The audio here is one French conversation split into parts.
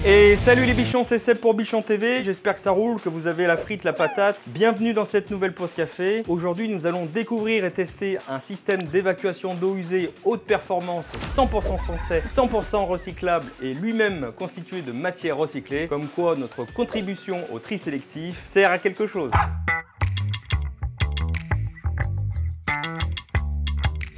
Et salut les bichons, c'est Seb pour Bichon TV, j'espère que ça roule, que vous avez la frite, la patate. Bienvenue dans cette nouvelle pause café. Aujourd'hui nous allons découvrir et tester un système d'évacuation d'eau usée haute performance 100% français, 100% recyclable et lui-même constitué de matières recyclées. Comme quoi notre contribution au tri sélectif sert à quelque chose.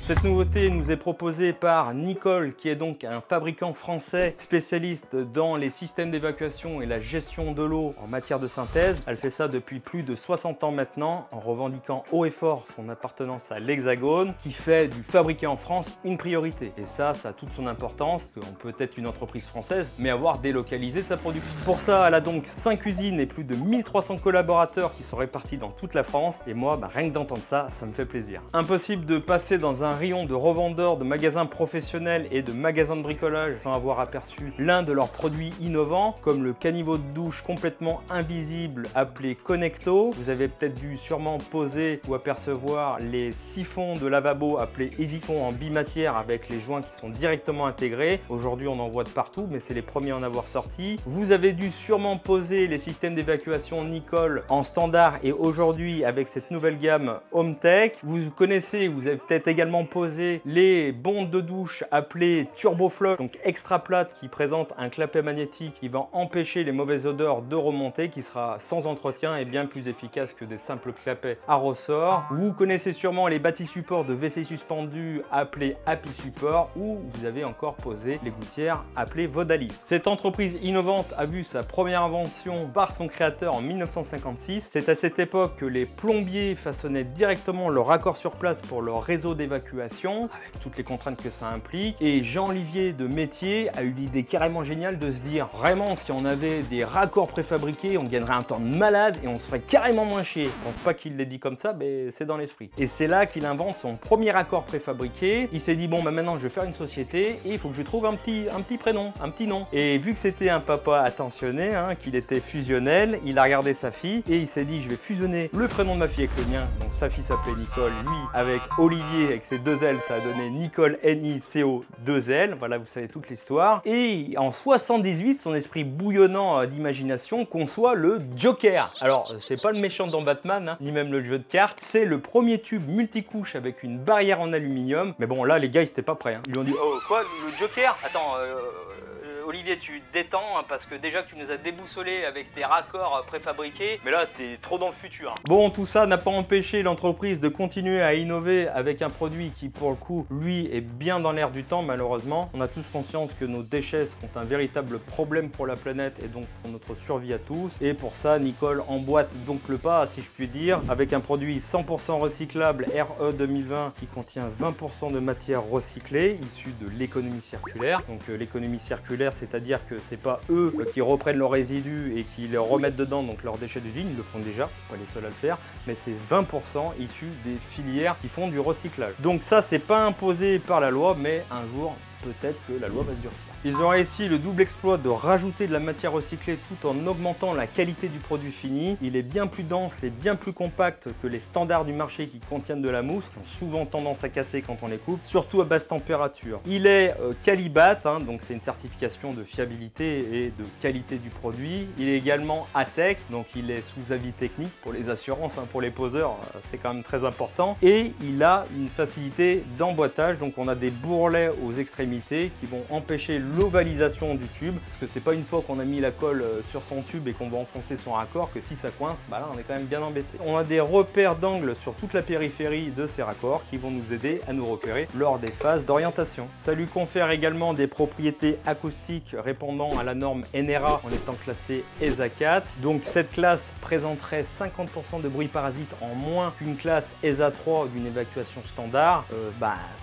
Cette nouveauté nous est proposée par Nicole, qui est donc un fabricant français spécialiste dans les systèmes d'évacuation et la gestion de l'eau en matière de synthèse. Elle fait ça depuis plus de 60 ans maintenant, en revendiquant haut et fort son appartenance à l'Hexagone, qui fait du fabriqué en France une priorité. Et ça a toute son importance, qu'on peut être une entreprise française, mais avoir délocalisé sa production. Pour ça, elle a donc 5 usines et plus de 1300 collaborateurs qui sont répartis dans toute la France. Et moi, rien que d'entendre ça, ça me fait plaisir. Impossible de passer dans un rayon de revendeurs, de magasins professionnels et de magasins de bricolage sans avoir aperçu l'un de leurs produits innovants, comme le caniveau de douche complètement invisible appelé Connecto. Vous avez peut-être dû sûrement poser ou apercevoir les siphons de lavabo appelés EasyFon en bimatière avec les joints qui sont directement intégrés. Aujourd'hui on en voit de partout, mais c'est les premiers à en avoir sorti. Vous avez dû sûrement poser les systèmes d'évacuation Nicole en standard et aujourd'hui avec cette nouvelle gamme HomeTech. Vous connaissez, vous avez peut-être également posé les bondes de douche appelées TurboFlush, donc extra plates, qui présentent un clapet magnétique qui va empêcher les mauvaises odeurs de remonter, qui sera sans entretien et bien plus efficace que des simples clapets à ressort. Vous connaissez sûrement les bâtis supports de WC suspendus appelés Happy Support, ou vous avez encore posé les gouttières appelées Vodalis. Cette entreprise innovante a vu sa première invention par son créateur en 1956. C'est à cette époque que les plombiers façonnaient directement leur raccord sur place pour leur réseau d'évacuation, avec toutes les contraintes que ça implique. Et Jean-Olivier de Métier a eu l'idée carrément géniale de se dire, vraiment, si on avait des raccords préfabriqués, on gagnerait un temps de malade et on se ferait carrément moins chier. Je pense pas qu'il l'ait dit comme ça, mais c'est dans l'esprit. Et c'est là qu'il invente son premier raccord préfabriqué. Il s'est dit, bon, maintenant je vais faire une société et il faut que je trouve un petit prénom, un petit nom. Et vu que c'était un papa attentionné, qu'il était fusionnel, il a regardé sa fille et il s'est dit, je vais fusionner le prénom de ma fille avec le mien. Donc sa fille s'appelait Nicole, lui avec Olivier avec ses 2 L, ça a donné Nicole Nico 2 L. Voilà, vous savez toute l'histoire. Et en 78, son esprit bouillonnant d'imagination conçoit le Joker. Alors, c'est pas le méchant dans Batman, ni même le jeu de cartes. C'est le premier tube multicouche avec une barrière en aluminium. Mais bon, là, les gars, ils étaient pas prêts. Ils lui ont dit, oh, quoi, le Joker? Attends, Olivier, tu détends parce que déjà que tu nous as déboussolé avec tes raccords préfabriqués, mais là t'es trop dans le futur. Bon, tout ça n'a pas empêché l'entreprise de continuer à innover avec un produit qui pour le coup, lui, est bien dans l'air du temps malheureusement. On a tous conscience que nos déchets sont un véritable problème pour la planète et donc pour notre survie à tous. Et pour ça, Nicole emboîte donc le pas, si je puis dire, avec un produit 100% recyclable RE 2020 qui contient 20% de matière recyclée issue de l'économie circulaire. Donc l'économie circulaire, c'est-à-dire que c'est pas eux qui reprennent leurs résidus et qui les remettent dedans, donc leurs déchets d'usine, ils le font déjà, c'est pas les seuls à le faire, mais c'est 20% issus des filières qui font du recyclage. Donc ça, c'est pas imposé par la loi, mais un jour, peut-être que la loi va se durcir. Ils ont réussi le double exploit de rajouter de la matière recyclée tout en augmentant la qualité du produit fini. Il est bien plus dense et bien plus compact que les standards du marché qui contiennent de la mousse, qui ont souvent tendance à casser quand on les coupe, surtout à basse température. Il est Calibat, donc c'est une certification de fiabilité et de qualité du produit. Il est également ATEC, donc il est sous avis technique pour les assurances, pour les poseurs, c'est quand même très important. Et il a une facilité d'emboîtage, donc on a des bourrelets aux extrémités qui vont empêcher l'ovalisation du tube, parce que c'est pas une fois qu'on a mis la colle sur son tube et qu'on va enfoncer son raccord que si ça coince, là on est quand même bien embêté. On a des repères d'angle sur toute la périphérie de ces raccords qui vont nous aider à nous repérer lors des phases d'orientation. Ça lui confère également des propriétés acoustiques répondant à la norme NRA en étant classé ESA 4. Donc cette classe présenterait 50% de bruit parasite en moins qu'une classe ESA 3 d'une évacuation standard.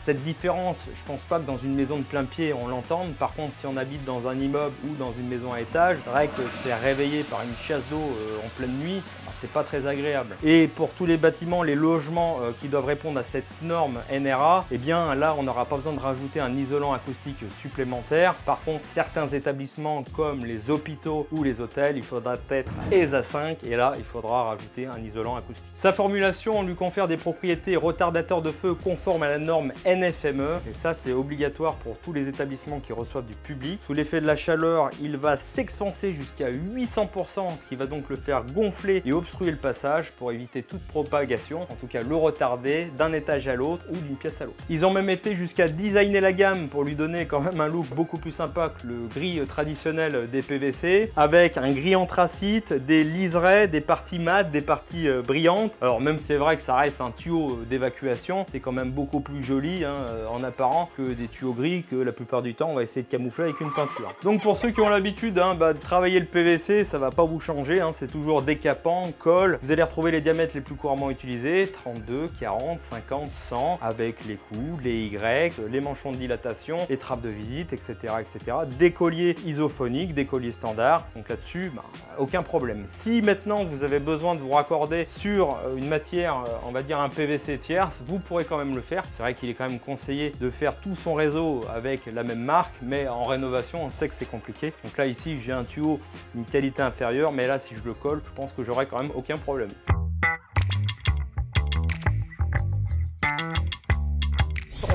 Cette différence, je pense pas que dans une maison de plein pied on l'entende. Par contre, si on habite dans un immeuble ou dans une maison à étage, c'est vrai que se faire réveiller par une chasse d'eau en pleine nuit, c'est pas très agréable. Et pour tous les bâtiments, les logements qui doivent répondre à cette norme NRA, eh bien là on n'aura pas besoin de rajouter un isolant acoustique supplémentaire. Par contre, certains établissements comme les hôpitaux ou les hôtels, il faudra être ESA 5 et là il faudra rajouter un isolant acoustique. Sa formulation lui confère des propriétés retardateurs de feu conformes à la norme NFME et ça c'est obligatoire pour tous les établissements qui reçoivent du public. Sous l'effet de la chaleur, il va s'expanser jusqu'à 800%, ce qui va donc le faire gonfler et obstruer le passage pour éviter toute propagation, en tout cas le retarder d'un étage à l'autre ou d'une pièce à l'autre. Ils ont même été jusqu'à designer la gamme pour lui donner quand même un look beaucoup plus sympa que le gris traditionnel des PVC, avec un gris anthracite, des liserés, des parties mates, des parties brillantes. Alors même si c'est vrai que ça reste un tuyau d'évacuation, c'est quand même beaucoup plus joli en apparent que des tuyaux gris que la plupart du temps on va essayer de camoufler avec une peinture. Donc pour ceux qui ont l'habitude de travailler le PVC, ça va pas vous changer, c'est toujours décapant, colle. Vous allez retrouver les diamètres les plus couramment utilisés, 32, 40, 50, 100, avec les coudes, les Y, les manchons de dilatation, les trappes de visite, etc. etc. Des colliers isophoniques, des colliers standards. Donc là-dessus, aucun problème. Si maintenant vous avez besoin de vous raccorder sur une matière, on va dire un PVC tierce, vous pourrez quand même le faire. C'est vrai qu'il est quand même conseillé de faire tout son réseau avec la même marque, mais en rénovation, on sait que c'est compliqué. Donc là, ici, j'ai un tuyau d'une qualité inférieure, mais là, si je le colle, je pense que j'aurai quand même aucun problème.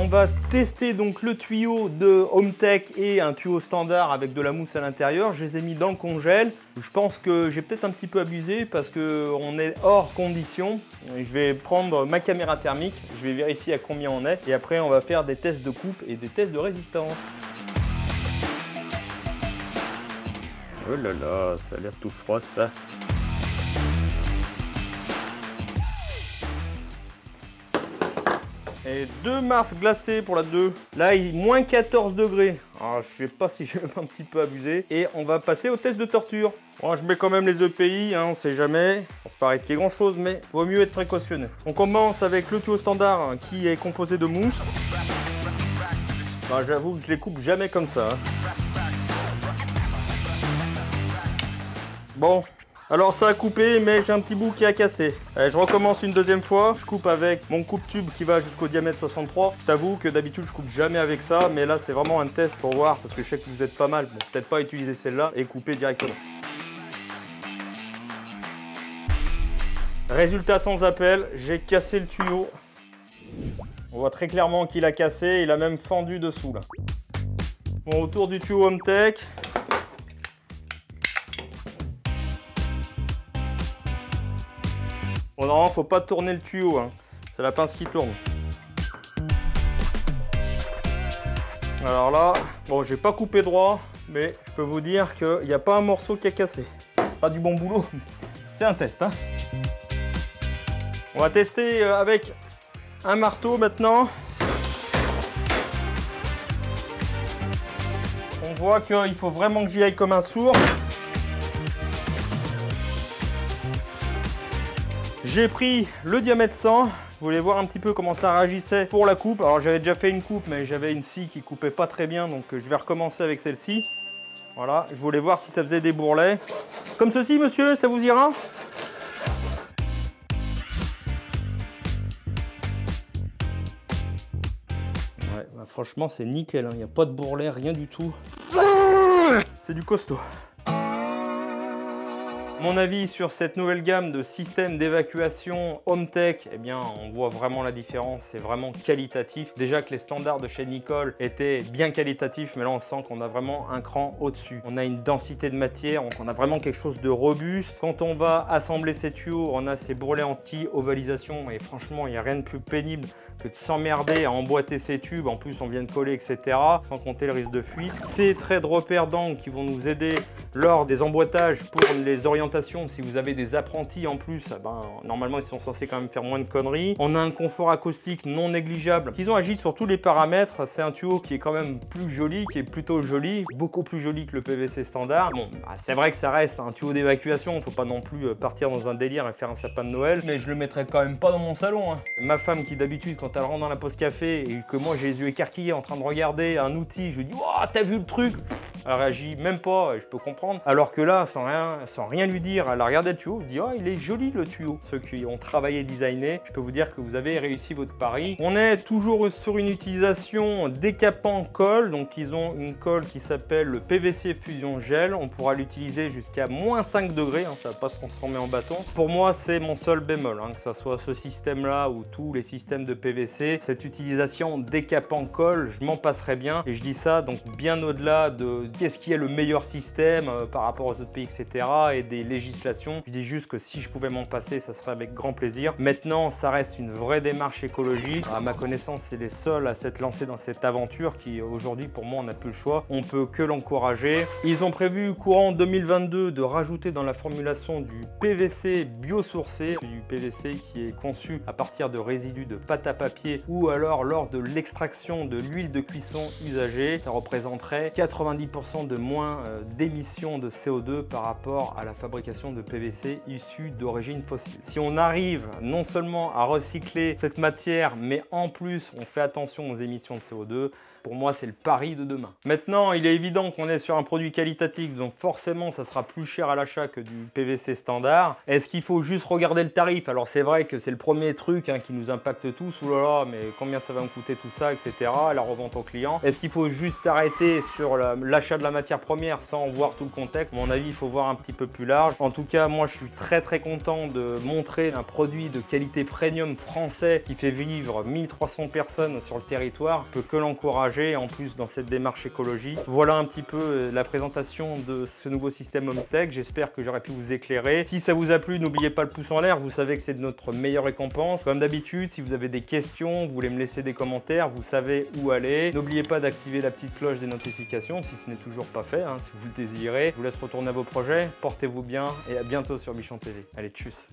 On va tester donc le tuyau de HomeTech et un tuyau standard avec de la mousse à l'intérieur. Je les ai mis dans le congèle. Je pense que j'ai peut-être un petit peu abusé parce qu'on est hors condition. Je vais prendre ma caméra thermique, je vais vérifier à combien on est et après on va faire des tests de coupe et des tests de résistance. Oh là là, ça a l'air tout froid ça. Et 2 Mars glacés pour la 2. Là, il est moins 14 degrés. Alors, je sais pas si j'ai un petit peu abusé. Et on va passer au test de torture. Bon, je mets quand même les EPI, on sait jamais. On c'est pas risquer grand chose, mais vaut mieux être précautionneux. On commence avec le tuyau standard qui est composé de mousse. J'avoue que je les coupe jamais comme ça. Bon. Alors ça a coupé, mais j'ai un petit bout qui a cassé. Allez, je recommence une deuxième fois. Je coupe avec mon coupe-tube qui va jusqu'au diamètre 63. Je t'avoue que d'habitude je coupe jamais avec ça, mais là c'est vraiment un test pour voir, parce que je sais que vous êtes pas mal. Bon, peut-être pas utiliser celle-là et couper directement. Résultat sans appel, j'ai cassé le tuyau. On voit très clairement qu'il a cassé, il a même fendu dessous là. Bon, autour du tuyau HomeTech. Bon, non, faut pas tourner le tuyau, c'est la pince qui tourne. Alors là, bon, j'ai pas coupé droit, mais je peux vous dire qu'il n'y a pas un morceau qui a cassé. C'est pas du bon boulot, c'est un test. On va tester avec un marteau maintenant. On voit qu'il faut vraiment que j'y aille comme un sourd. J'ai pris le diamètre 100, je voulais voir un petit peu comment ça réagissait pour la coupe. Alors j'avais déjà fait une coupe, mais j'avais une scie qui coupait pas très bien, donc je vais recommencer avec celle-ci. Voilà, je voulais voir si ça faisait des bourrelets. Comme ceci, monsieur, ça vous ira? Ouais, franchement c'est nickel, il n'y a pas de bourrelet, rien du tout. C'est du costaud. Mon avis sur cette nouvelle gamme de systèmes d'évacuation HomeTech, eh bien on voit vraiment la différence, c'est vraiment qualitatif. Déjà que les standards de chez Nicole étaient bien qualitatifs, mais là on sent qu'on a vraiment un cran au-dessus. On a une densité de matière, donc on a vraiment quelque chose de robuste. Quand on va assembler ces tuyaux, on a ces bourrelets anti-ovalisation et franchement il n'y a rien de plus pénible que de s'emmerder à emboîter ces tubes. En plus on vient de coller, etc. Sans compter le risque de fuite. Ces traits de repère d'angle qui vont nous aider lors des emboîtages pour les orientations. Si vous avez des apprentis en plus, normalement ils sont censés quand même faire moins de conneries. On a un confort acoustique non négligeable. Ils ont agi sur tous les paramètres. C'est un tuyau qui est quand même plus joli, qui est plutôt joli, beaucoup plus joli que le PVC standard. Bon, c'est vrai que ça reste un tuyau d'évacuation. Il ne faut pas non plus partir dans un délire et faire un sapin de Noël. Mais je le mettrai quand même pas dans mon salon. Ma femme qui d'habitude quand elle rentre dans la pause café et que moi j'ai les yeux écarquillés en train de regarder un outil, je lui dis « Oh, t'as vu le truc ?» Elle réagit même pas, et je peux comprendre. Alors que là, sans rien lui dire, elle a regardé le tuyau, elle dit oh, il est joli le tuyau. Ceux qui ont travaillé et designé, je peux vous dire que vous avez réussi votre pari. On est toujours sur une utilisation décapant colle, donc ils ont une colle qui s'appelle le PVC Fusion Gel. On pourra l'utiliser jusqu'à moins 5 degrés, hein, ça va pas se transformer en bâton. Pour moi, c'est mon seul bémol, hein, que ce soit ce système-là ou tous les systèmes de PVC. Cette utilisation décapant colle, je m'en passerai bien. Et je dis ça donc bien au-delà de qu'est-ce qui est le meilleur système par rapport aux autres pays, etc. et des législations. Je dis juste que si je pouvais m'en passer, ça serait avec grand plaisir. Maintenant, ça reste une vraie démarche écologique. À ma connaissance, c'est les seuls à s'être lancés dans cette aventure qui, aujourd'hui, pour moi, on n'a plus le choix. On peut que l'encourager. Ils ont prévu courant 2022 de rajouter dans la formulation du PVC biosourcé, du PVC qui est conçu à partir de résidus de pâte à papier ou alors lors de l'extraction de l'huile de cuisson usagée. Ça représenterait 90% de moins d'émissions de CO2 par rapport à la fabrication de PVC issue d'origine fossile. Si on arrive non seulement à recycler cette matière, mais en plus on fait attention aux émissions de CO2, pour moi, c'est le pari de demain. Maintenant, il est évident qu'on est sur un produit qualitatif, donc forcément, ça sera plus cher à l'achat que du PVC standard. Est-ce qu'il faut juste regarder le tarif? Alors, c'est vrai que c'est le premier truc qui nous impacte tous. Ouh là là, mais combien ça va me coûter tout ça, etc. La revente au client. Est-ce qu'il faut juste s'arrêter sur l'achat de la matière première sans voir tout le contexte? À mon avis, il faut voir un petit peu plus large. En tout cas, moi, je suis très content de montrer un produit de qualité premium français qui fait vivre 1300 personnes sur le territoire. Je peux que l'encourager. En plus dans cette démarche écologique. Voilà un petit peu la présentation de ce nouveau système HomeTech. J'espère que j'aurai pu vous éclairer. Si ça vous a plu, n'oubliez pas le pouce en l'air. Vous savez que c'est notre meilleure récompense. Comme d'habitude, si vous avez des questions, vous voulez me laisser des commentaires, vous savez où aller. N'oubliez pas d'activer la petite cloche des notifications si ce n'est toujours pas fait, si vous le désirez. Je vous laisse retourner à vos projets. Portez-vous bien et à bientôt sur Bichon TV. Allez, tchuss!